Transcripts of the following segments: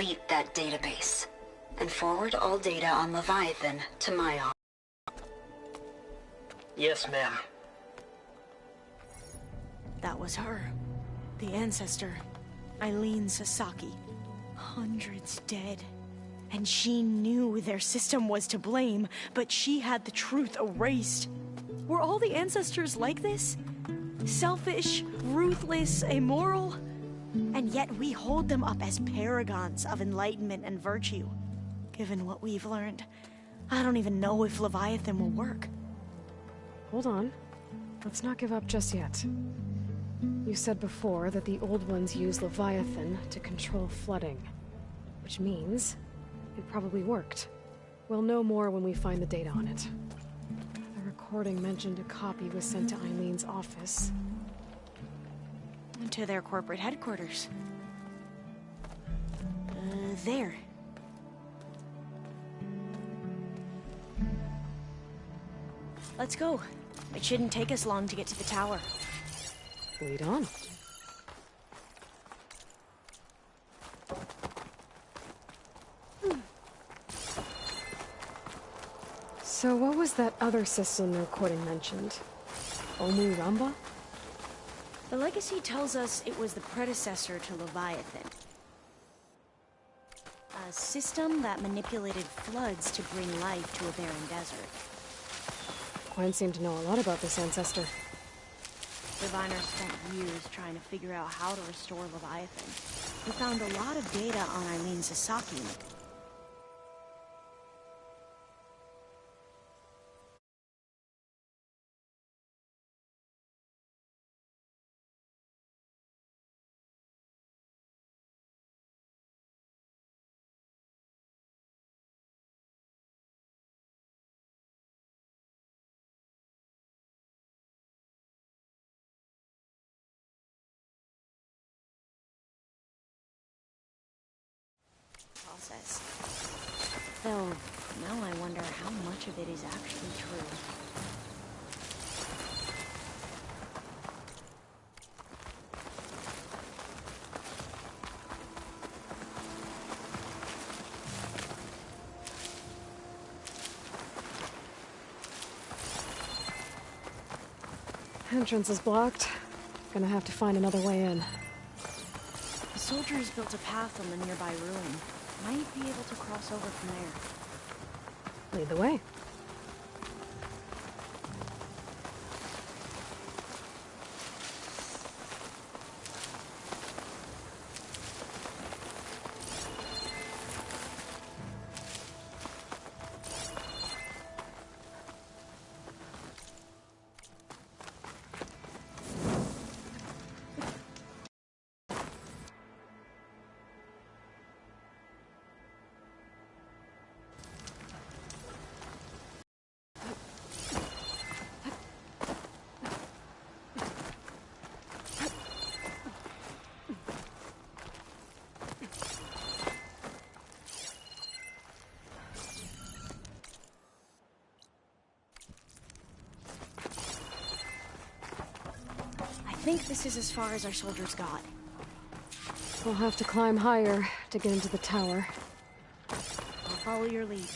delete that database, and forward all data on Leviathan to my office. Yes, ma'am. That was her. The ancestor. Eileen Sasaki. Hundreds dead. And she knew their system was to blame, but she had the truth erased. Were all the ancestors like this? Selfish, ruthless, immoral? And yet we hold them up as paragons of enlightenment and virtue. Given what we've learned, I don't even know if Leviathan will work. Hold on. Let's not give up just yet. You said before that the Old Ones use Leviathan to control flooding. Which means it probably worked. We'll know more when we find the data on it. The recording mentioned a copy was sent to Eileen's office. To their corporate headquarters. There. Let's go. It shouldn't take us long to get to the tower. Lead on. So what was that other system the recording mentioned? Omu Ramba? The legacy tells us it was the predecessor to Leviathan. A system that manipulated floods to bring life to a barren desert. Gwen seemed to know a lot about this ancestor. Diviner spent years trying to figure out how to restore Leviathan. We found a lot of data on Eileen Sasaki. Process. Though, now I wonder how much of it is actually true. Entrance is blocked. Gonna have to find another way in. The soldiers built a path on the nearby ruin. Might be able to cross over from there. Lead the way. I think this is as far as our soldiers got. We'll have to climb higher to get into the tower. I'll follow your lead.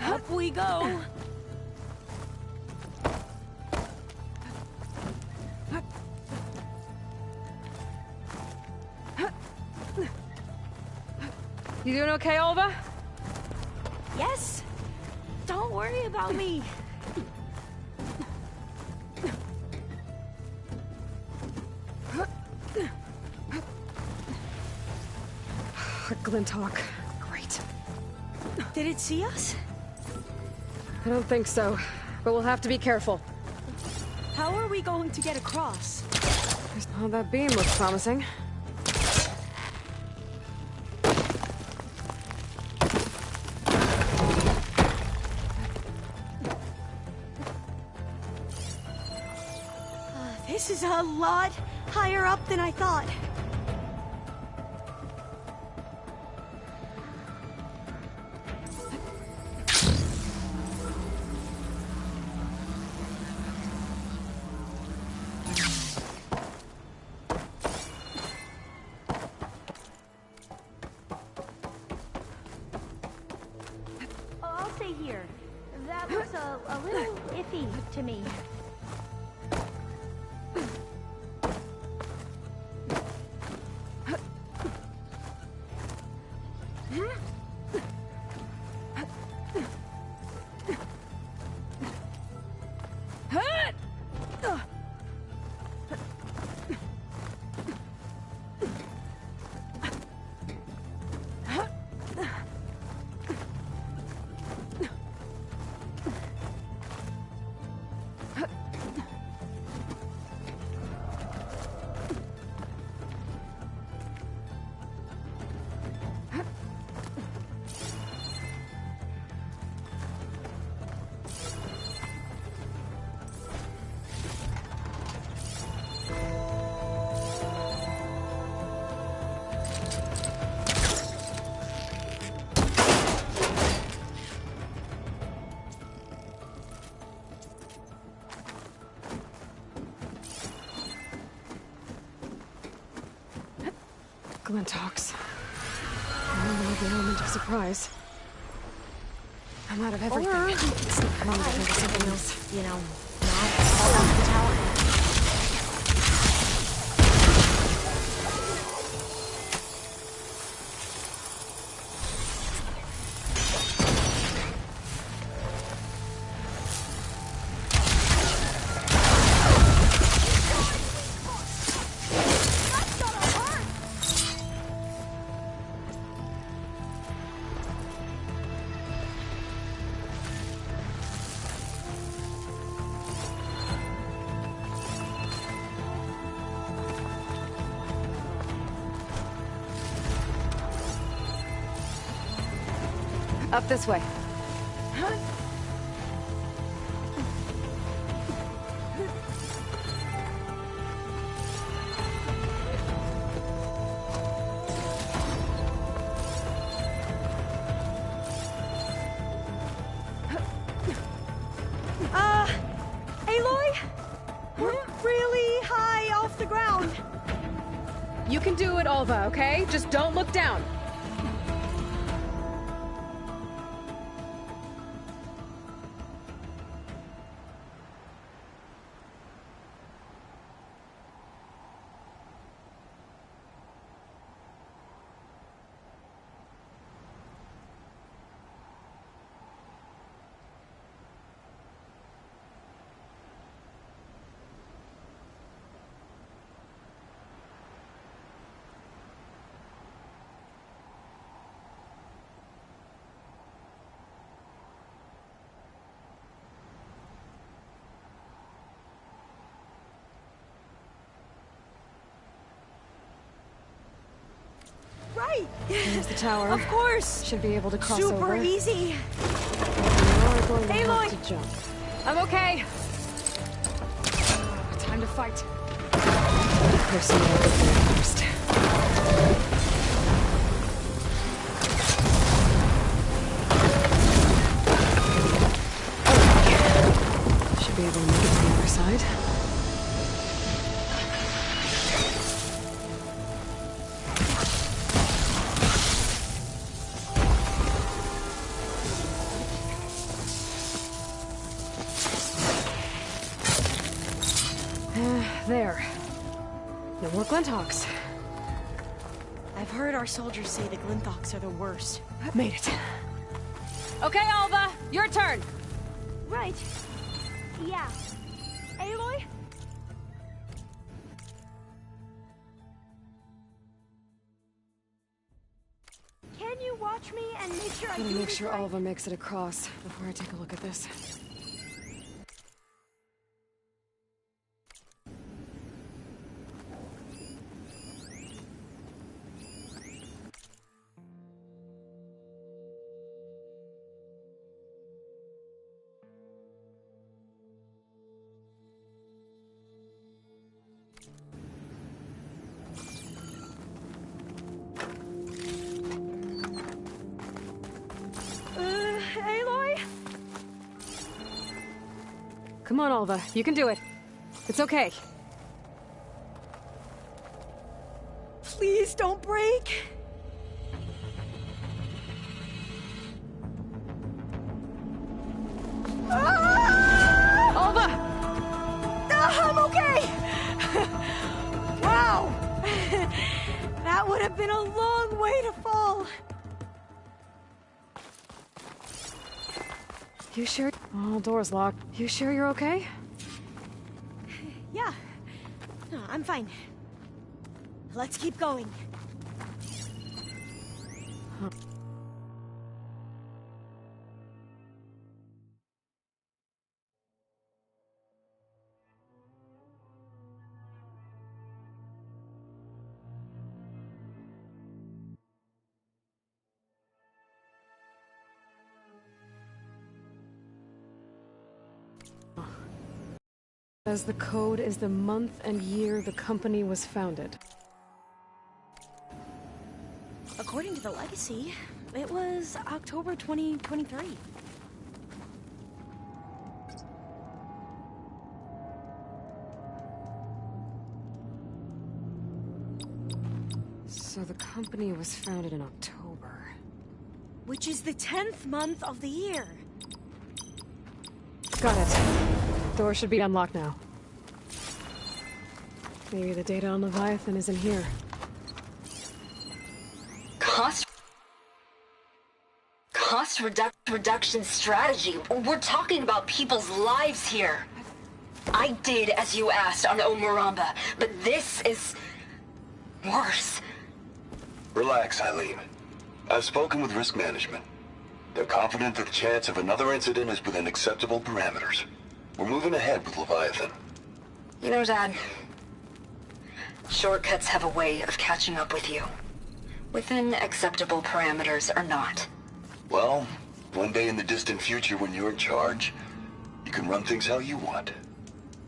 Up we go! You doing okay, Olva? Yes! Don't worry about me! Glinthawk. Great. Did it see us? I don't think so, but we'll have to be careful. How are we going to get across? Oh, that beam looks promising. This is a lot higher up than I thought. I'll stay here. That looks a little iffy to me. Glintox. I don't know the element of surprise. I'm out of everything. Or we could I'm gonna think of something else. you know, not fall off the tower. Up this way. Aloy? We're really high off the ground. You can do it, Alva, okay? Just don't look down. Right. There's the tower. Of course. Should be able to cross Super over. easy. You are going to Aloy! have to jump. I'm okay. Time to fight. Person will go there first. Should be able to make it to the other side. There. No more Glintox. I've heard our soldiers say the Glintox are the worst. Made it. Okay, Alva, your turn. Right. Yeah. Aloy? Can you watch me and make sure I Gotta do make this sure right? Alva makes it across before I take a look at this. Come on, Alva. You can do it. It's okay. Please don't break. Alva! I'm okay! Wow! That would have been a long way to fall. You sure? Oh, door's locked. You sure you're okay? Yeah. No, I'm fine. Let's keep going. As the code is the month and year the company was founded. According to the legacy, it was October 2023. So the company was founded in October. Which is the 10th month of the year. Got it. Door should be unlocked now. Maybe the data on Leviathan is in here. Cost reduction strategy. We're talking about people's lives here. I did as you asked on Omuramba, but this is worse. Relax, Eileen. I've spoken with risk management. They're confident that the chance of another incident is within acceptable parameters. We're moving ahead with Leviathan. You know, Dad, shortcuts have a way of catching up with you. Within acceptable parameters or not. Well, one day in the distant future when you're in charge, you can run things how you want.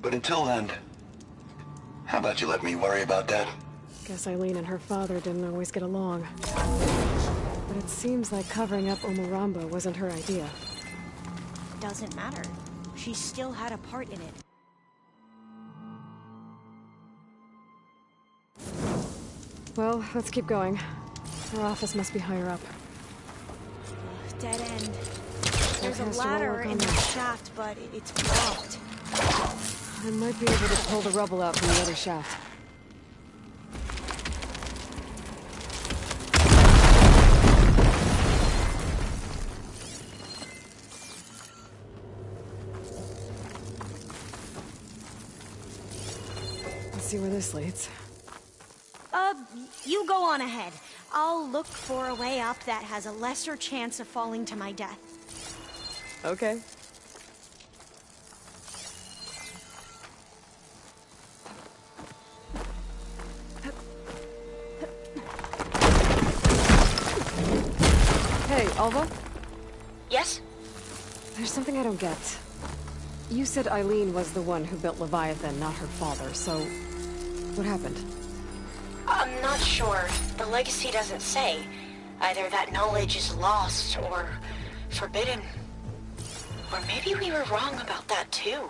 But until then, how about you let me worry about that? Guess Eileen and her father didn't always get along. But it seems like covering up Omuramba wasn't her idea. Doesn't matter. She still had a part in it. Well, let's keep going. Her office must be higher up. Dead end. There's There's a ladder in the shaft, but it's blocked. I might be able to pull the rubble out from the other shaft. Let's see where this leads. You go on ahead. I'll look for a way up that has a lesser chance of falling to my death. Okay. Hey, Alva? Yes? There's something I don't get. You said Eileen was the one who built Leviathan, not her father, so... what happened? I'm not sure. The legacy doesn't say. Either that knowledge is lost or forbidden. Or maybe we were wrong about that too.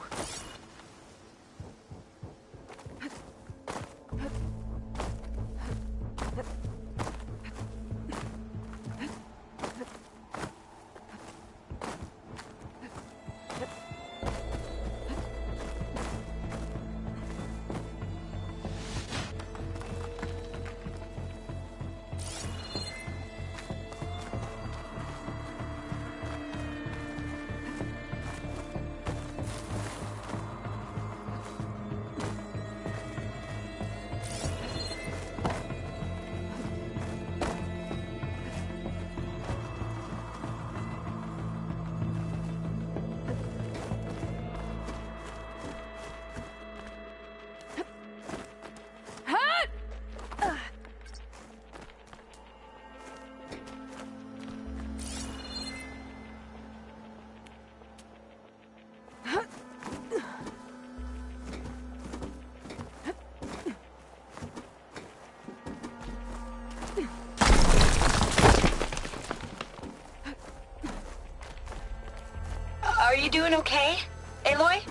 Are you doing okay, Aloy?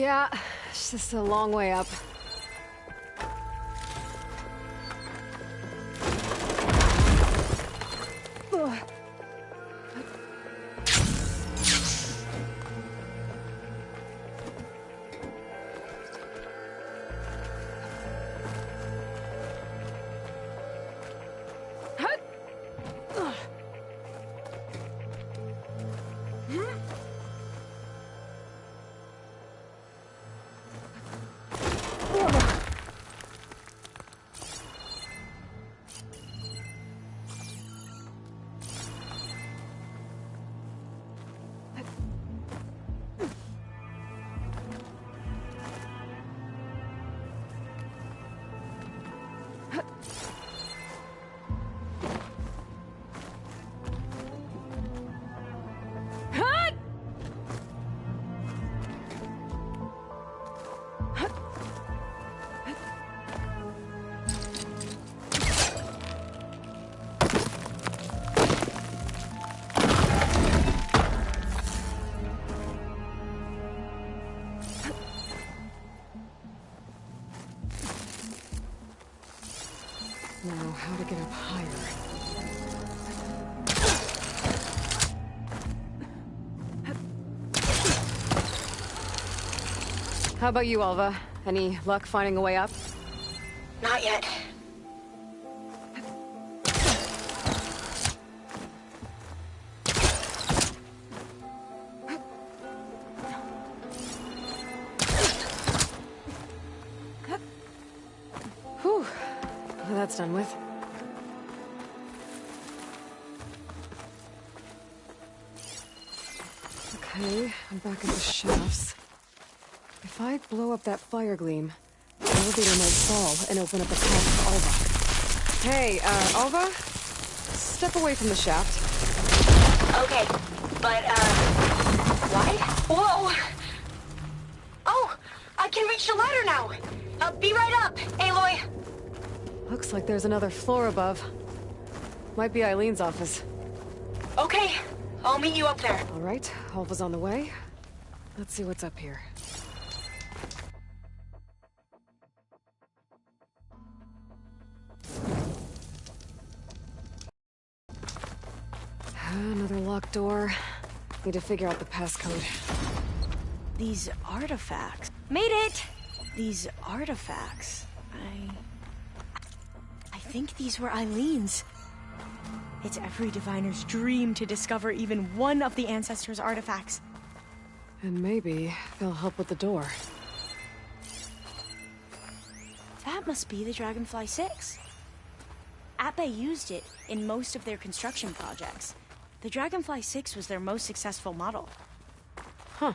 Yeah, it's just a long way up. Now, how to get up higher? How about you, Alva? Any luck finding a way up? Not yet. Whew. Well, that's done with. Okay, I'm back at the shafts. If I blow up that fire gleam, the elevator might fall and open up a path to Alva. Hey, Alva? Step away from the shaft. Okay, but, what? Whoa! Oh, I can reach the ladder now! Be right up, Aloy! Looks like there's another floor above. Might be Eileen's office. Okay, I'll meet you up there. All right, Alva's on the way. Let's see what's up here. Another locked door. Need to figure out the passcode. These artifacts. Made it! These artifacts. I think these were Eileen's. It's every diviner's dream to discover even one of the Ancestors' artifacts. And maybe they'll help with the door. That must be the Dragonfly 6. Ape used it in most of their construction projects. The Dragonfly 6 was their most successful model. Huh.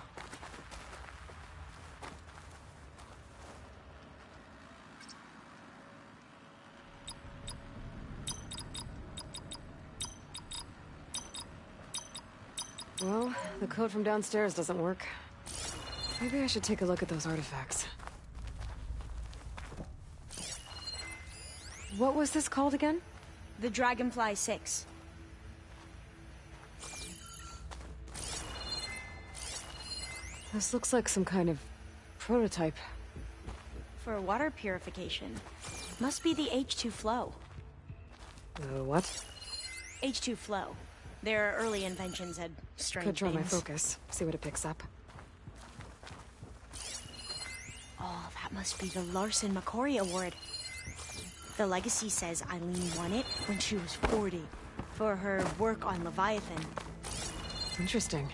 Well, the code from downstairs doesn't work. Maybe I should take a look at those artifacts. What was this called again? The Dragonfly 6. This looks like some kind of prototype. For water purification. Must be the H2 flow. What? H2 flow. Their early inventions had strange Could try my names. focus, see what it picks up. Oh, that must be the Larson McCory Award. The legacy says Eileen won it when she was 40 for her work on Leviathan. Interesting.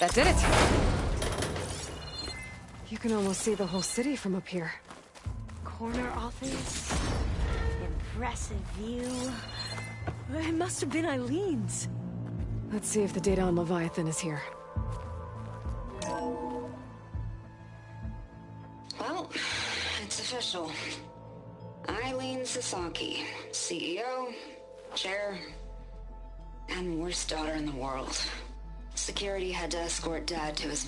That did it! You can almost see the whole city from up here. Corner office. Impressive view. It must have been Eileen's. Let's see if the data on Leviathan is here. Well, it's official. Eileen Sasaki, CEO, chair, and worst daughter in the world. Security had to escort Dad to his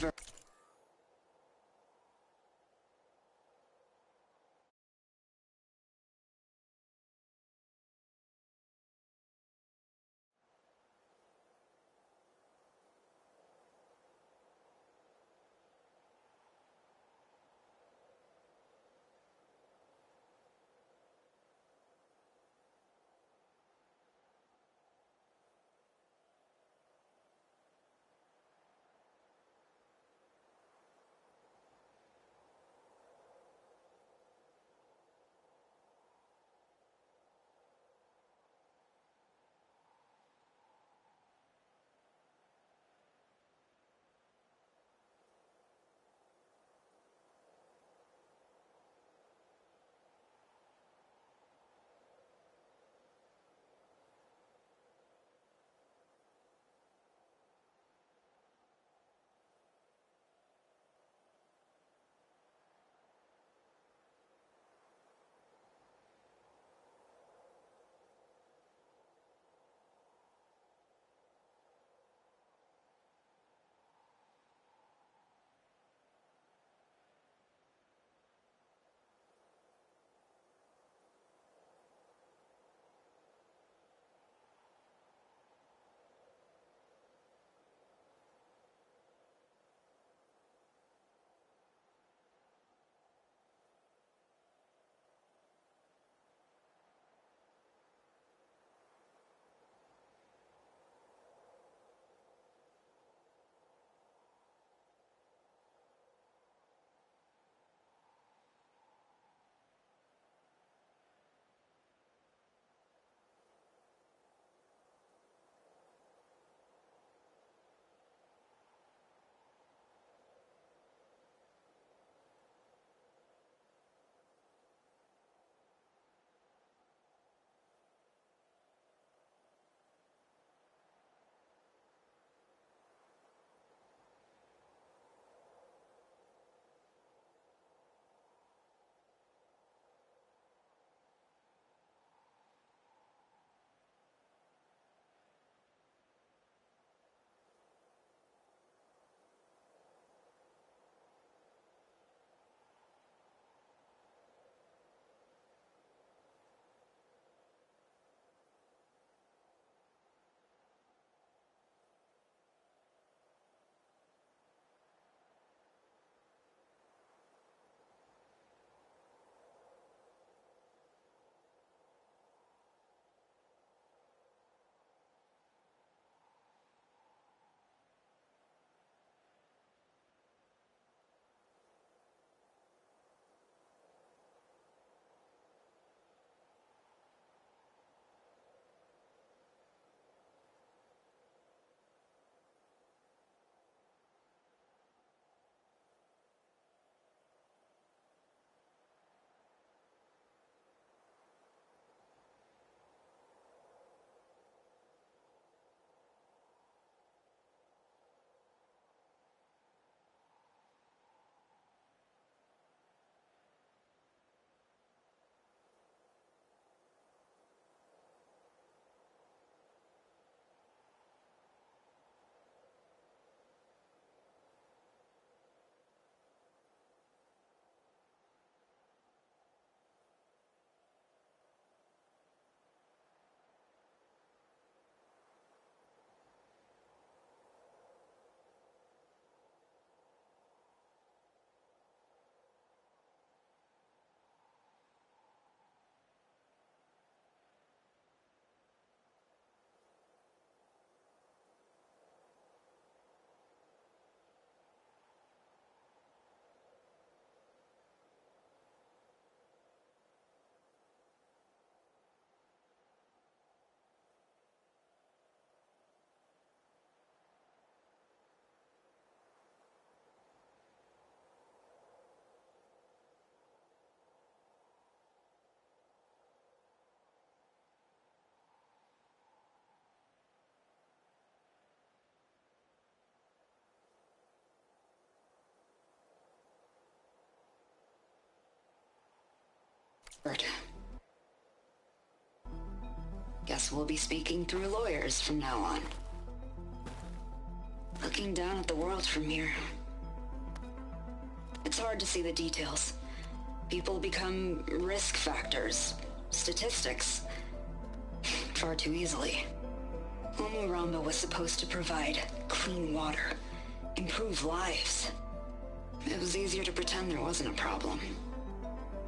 Guess we'll be speaking through lawyers from now on. Looking down at the world from here, it's hard to see the details. People become risk factors, statistics, far too easily. Omuramba was supposed to provide clean water, improve lives. It was easier to pretend there wasn't a problem.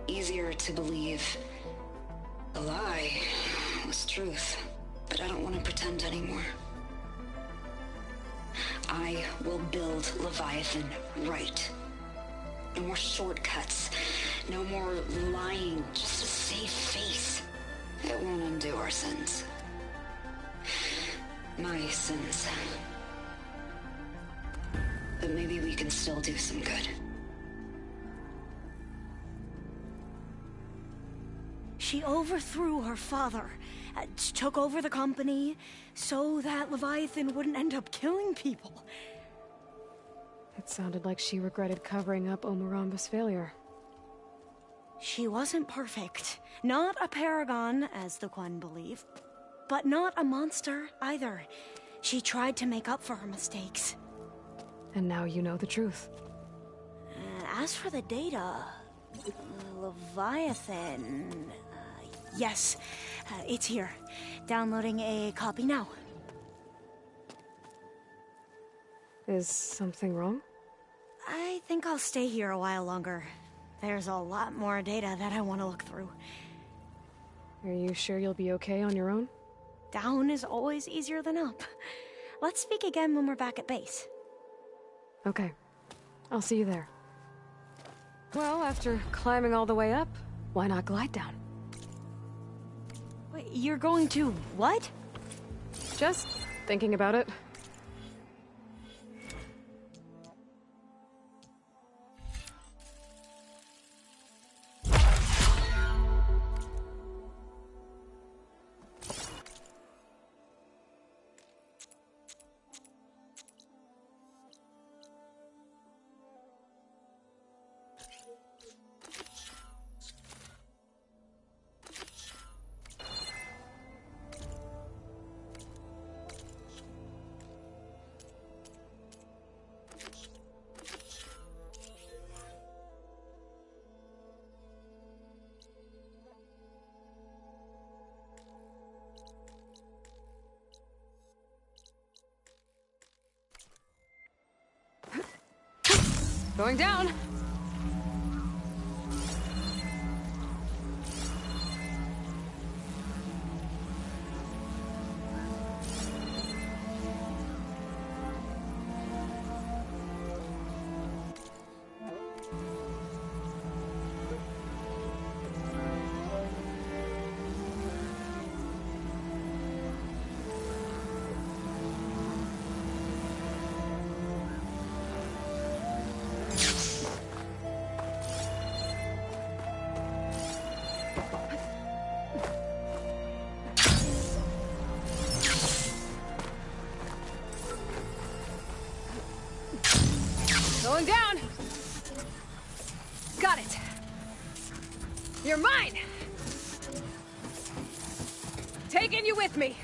Easier to believe the lie was truth. But I don't want to pretend anymore. I will build Leviathan right. No more shortcuts. No more lying just to save face. It won't undo our sins. My sins. But maybe we can still do some good. She overthrew her father, took over the company, so that Leviathan wouldn't end up killing people. It sounded like she regretted covering up Omuramba's failure. She wasn't perfect. Not a paragon, as the Quan believe. But not a monster, either. She tried to make up for her mistakes. And now you know the truth. As for the data... Leviathan... yes, it's here. Downloading a copy now. Is something wrong? I think I'll stay here a while longer. There's a lot more data that I want to look through. Are you sure you'll be okay on your own? Down is always easier than up. Let's speak again when we're back at base. Okay. I'll see you there. Well, after climbing all the way up, why not glide down? Wait, you're going to what? Just thinking about it. Going down! Going down! Got it! You're mine! Taking you with me!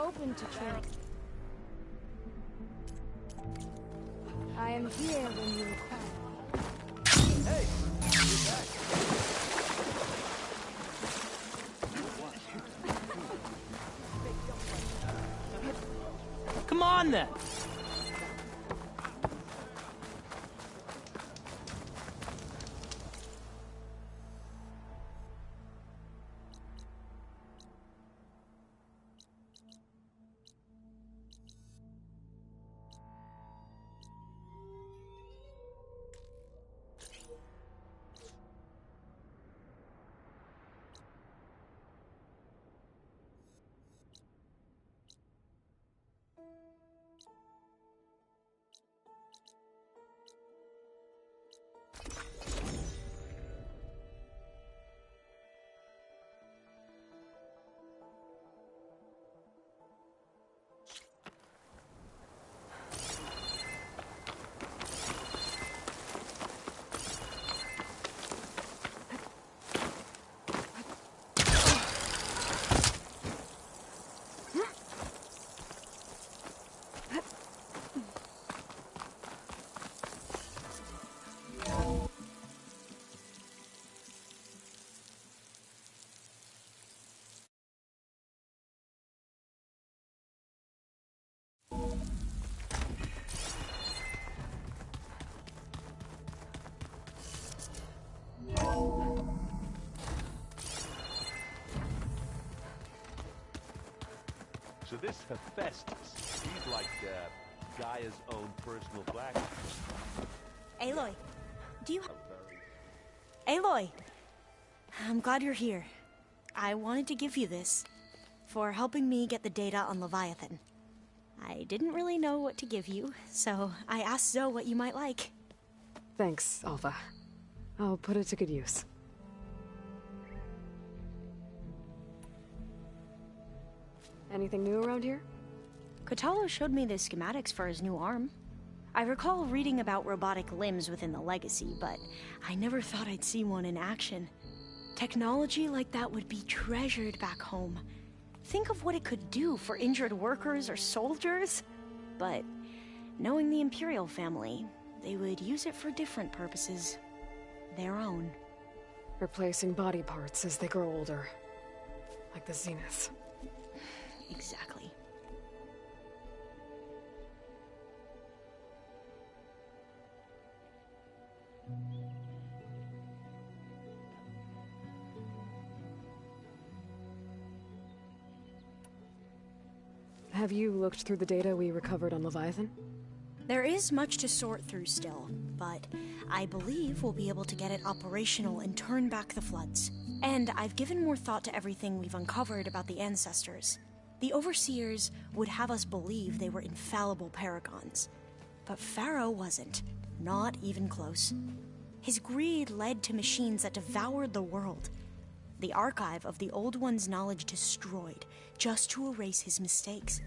open to training. I am here when you require. Hey! You're back. Come on then! So this Hephaestus, he's like Gaia's own personal black. Aloy, do you... Aloy! I'm glad you're here. I wanted to give you this for helping me get the data on Leviathan. I didn't really know what to give you, so I asked Zoe what you might like. Thanks, Alpha. I'll put it to good use. Anything new around here? Kotallo showed me the schematics for his new arm. I recall reading about robotic limbs within the Legacy, but I never thought I'd see one in action. Technology like that would be treasured back home. Think of what it could do for injured workers or soldiers. But knowing the Imperial family, they would use it for different purposes. Their own. Replacing body parts as they grow older. Like the Zenith. Exactly. Have you looked through the data we recovered on Leviathan? There is much to sort through still, but I believe we'll be able to get it operational and turn back the floods. And I've given more thought to everything we've uncovered about the ancestors. The Overseers would have us believe they were infallible paragons. But Pharaoh wasn't. Not even close. His greed led to machines that devoured the world. The archive of the Old One's knowledge destroyed, just to erase his mistakes.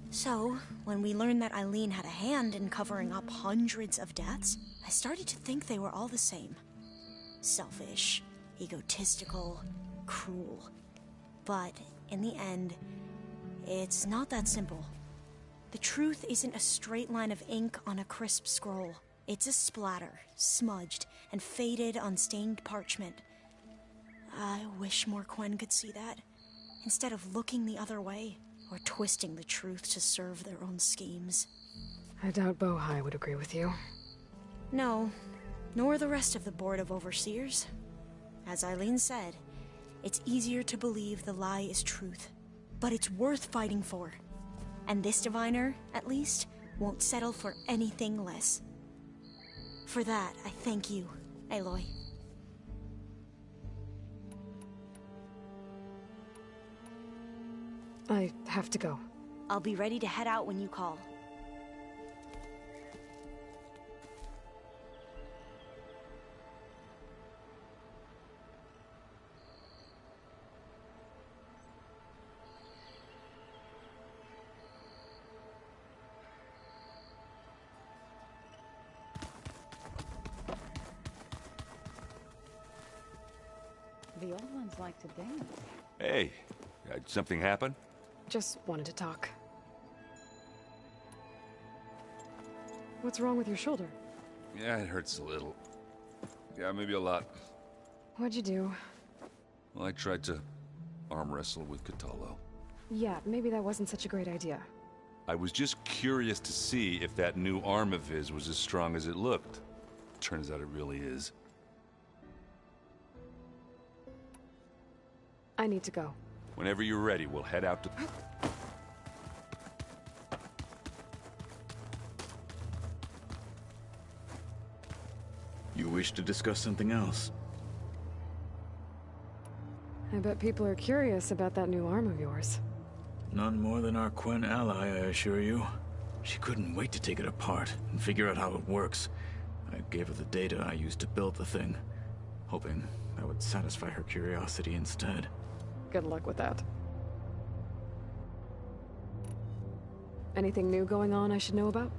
So, when we learned that Eileen had a hand in covering up hundreds of deaths, I started to think they were all the same. Selfish, egotistical, cruel. But, in the end, it's not that simple. The truth isn't a straight line of ink on a crisp scroll. It's a splatter, smudged, and faded on stained parchment. I wish more Quen could see that, instead of looking the other way, or twisting the truth to serve their own schemes. I doubt Bohai would agree with you. No, nor the rest of the Board of Overseers. As Eileen said, it's easier to believe the lie is truth, but it's worth fighting for. And this diviner, at least, won't settle for anything less. For that, I thank you, Aloy. I have to go. I'll be ready to head out when you call. The old ones like to dance. Hey, something happen? Just wanted to talk. What's wrong with your shoulder? Yeah, it hurts a little. Yeah, maybe a lot. What'd you do? Well, I tried to arm wrestle with Kotallo. Yeah, maybe that wasn't such a great idea. I was just curious to see if that new arm of his was as strong as it looked. Turns out it really is. I need to go. Whenever you're ready, we'll head out to... You wish to discuss something else? I bet people are curious about that new arm of yours. None more than our Quen ally, I assure you. She couldn't wait to take it apart and figure out how it works. I gave her the data I used to build the thing, hoping that would satisfy her curiosity instead. Good luck with that. Anything new going on I should know about?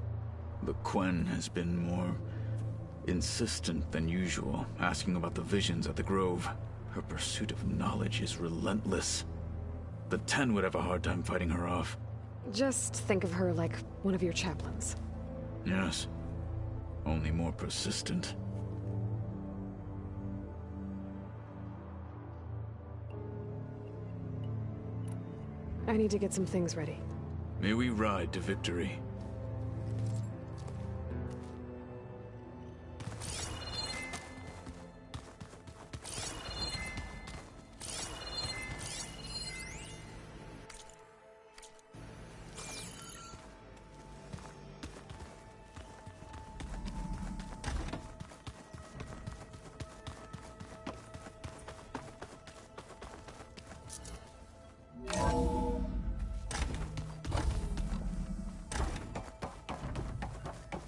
The Quen has been more insistent than usual, asking about the visions at the Grove. Her pursuit of knowledge is relentless. The Ten would have a hard time fighting her off. Just think of her like one of your chaplains. Yes. Only more persistent. I need to get some things ready. May we ride to victory.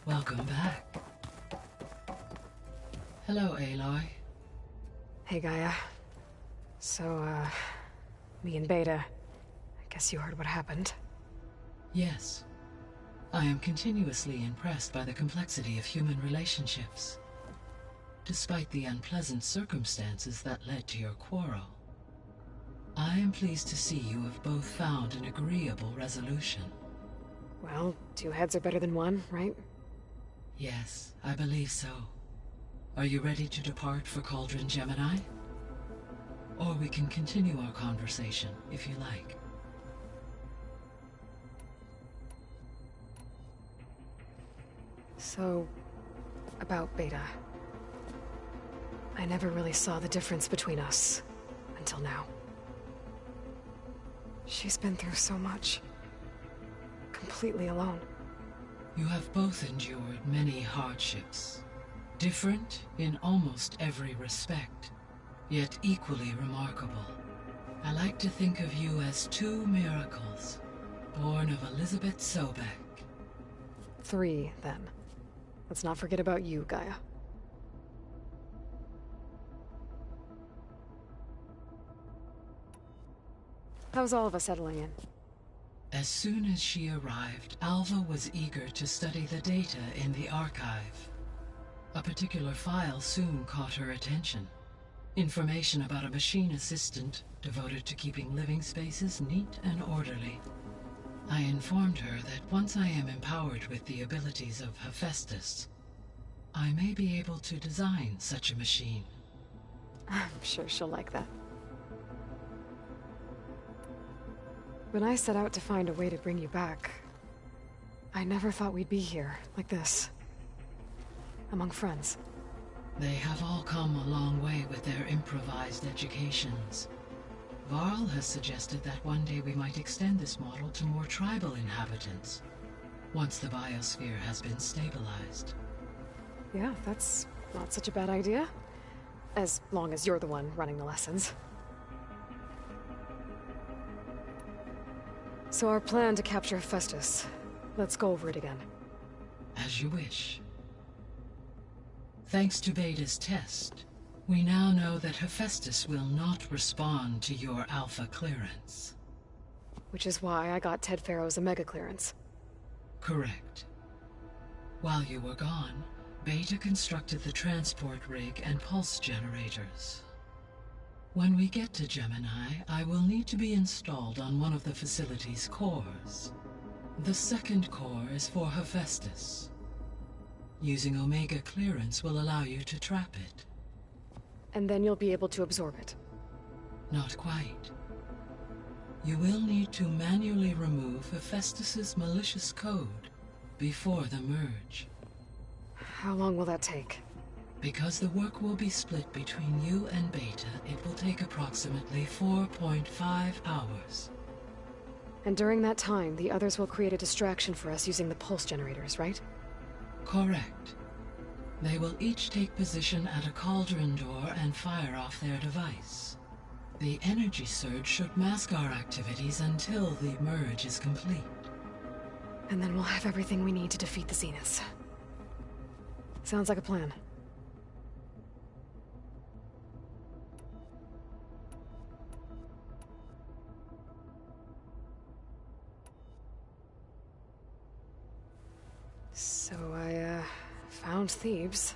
Welcome back. Hello, Aloy. Hey, Gaia. So, me and Beta, I guess you heard what happened. Yes. I am continuously impressed by the complexity of human relationships. Despite the unpleasant circumstances that led to your quarrel, I am pleased to see you have both found an agreeable resolution. Well, two heads are better than one, right? Yes, I believe so. Are you ready to depart for Cauldron Gemini? Or we can continue our conversation, if you like. So, about Beta. I never really saw the difference between us, until now. She's been through so much. Completely alone. You have both endured many hardships. Different in almost every respect, yet equally remarkable. I like to think of you as two miracles, born of Elizabeth Sobek. 3, then. Let's not forget about you, Gaia. How's all of us settling in? As soon as she arrived, Alva was eager to study the data in the archive. A particular file soon caught her attention. Information about a machine assistant devoted to keeping living spaces neat and orderly. I informed her that once I am empowered with the abilities of Hephaestus, I may be able to design such a machine. I'm sure she'll like that. When I set out to find a way to bring you back, I never thought we'd be here, like this. Among friends. They have all come a long way with their improvised educations. Varl has suggested that one day we might extend this model to more tribal inhabitants, once the biosphere has been stabilized. Yeah, that's not such a bad idea. As long as you're the one running the lessons. So our plan to capture Hephaestus. Let's go over it again. As you wish. Thanks to Beta's test, we now know that Hephaestus will not respond to your Alpha clearance. Which is why I got Ted Farrow's Omega clearance. Correct. While you were gone, Beta constructed the transport rig and pulse generators. When we get to Gemini, I will need to be installed on one of the facility's cores. The second core is for Hephaestus. Using Omega clearance will allow you to trap it. And then you'll be able to absorb it. Not quite. You will need to manually remove Hephaestus's malicious code before the merge. How long will that take? Because the work will be split between you and Beta, it will take approximately 4.5 hours. And during that time, the others will create a distraction for us using the pulse generators, right? Correct. They will each take position at a cauldron door and fire off their device. The energy surge should mask our activities until the merge is complete. And then we'll have everything we need to defeat the Zeniths. Sounds like a plan. So I, found Thebes.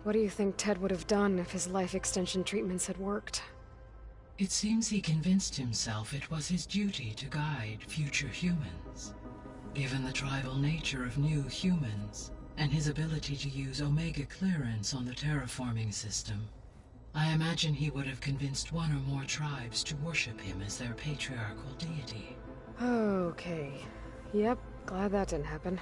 What do you think Ted would have done if his life extension treatments had worked? It seems he convinced himself it was his duty to guide future humans. Given the tribal nature of new humans, and his ability to use Omega clearance on the terraforming system, I imagine he would have convinced one or more tribes to worship him as their patriarchal deity. Okay. Yep, glad that didn't happen.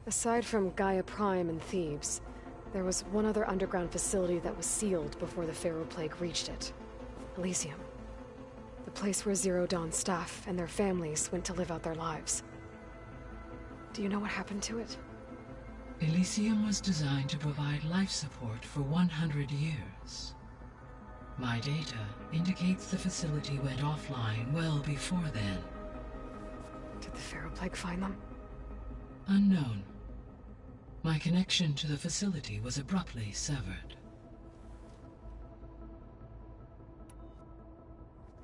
Aside from Gaia Prime and Thebes, there was one other underground facility that was sealed before the Pharaoh Plague reached it. Elysium. The place where Zero Dawn's staff and their families went to live out their lives. Do you know what happened to it? Elysium was designed to provide life support for 100 years. My data indicates the facility went offline well before then. Did the Pharaoh Plague find them? Unknown. My connection to the facility was abruptly severed.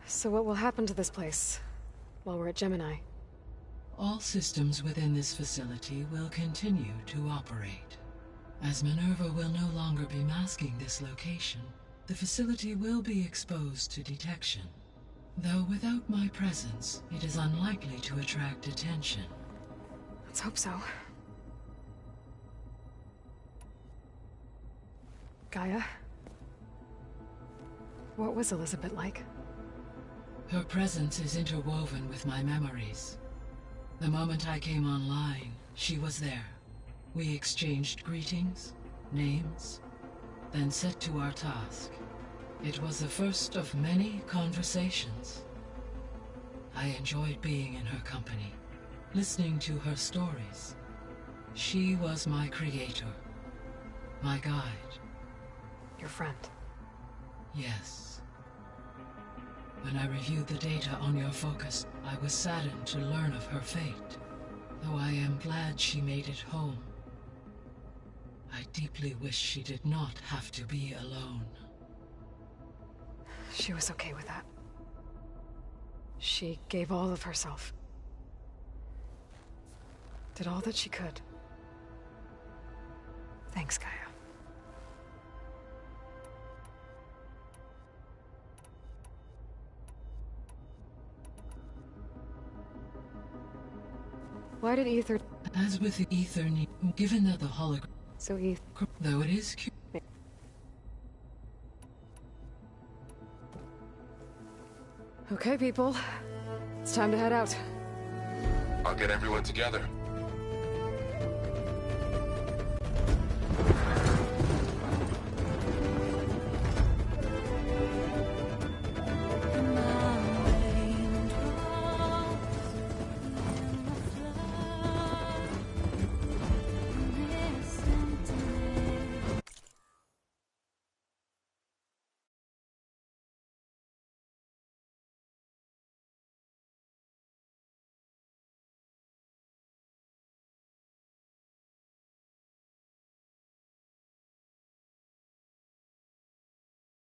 So what will happen to this place while we're at Gemini? All systems within this facility will continue to operate. As Minerva will no longer be masking this location, the facility will be exposed to detection. Though without my presence, it is unlikely to attract attention. Let's hope so. Gaia? What was Elizabeth like? Her presence is interwoven with my memories. The moment I came online, she was there. We exchanged greetings, names, then set to our task. It was the first of many conversations. I enjoyed being in her company, listening to her stories. She was my creator, my guide. Your friend? Yes. When I reviewed the data on your focus, I was saddened to learn of her fate. Though I am glad she made it home. I deeply wish she did not have to be alone. She was okay with that. She gave all of herself. Did all that she could. Thanks, Gaia. Why did Ether... As with the Ether, given that the hologram... So Ether... Though it is... Okay, people. It's time to head out. I'll get everyone together.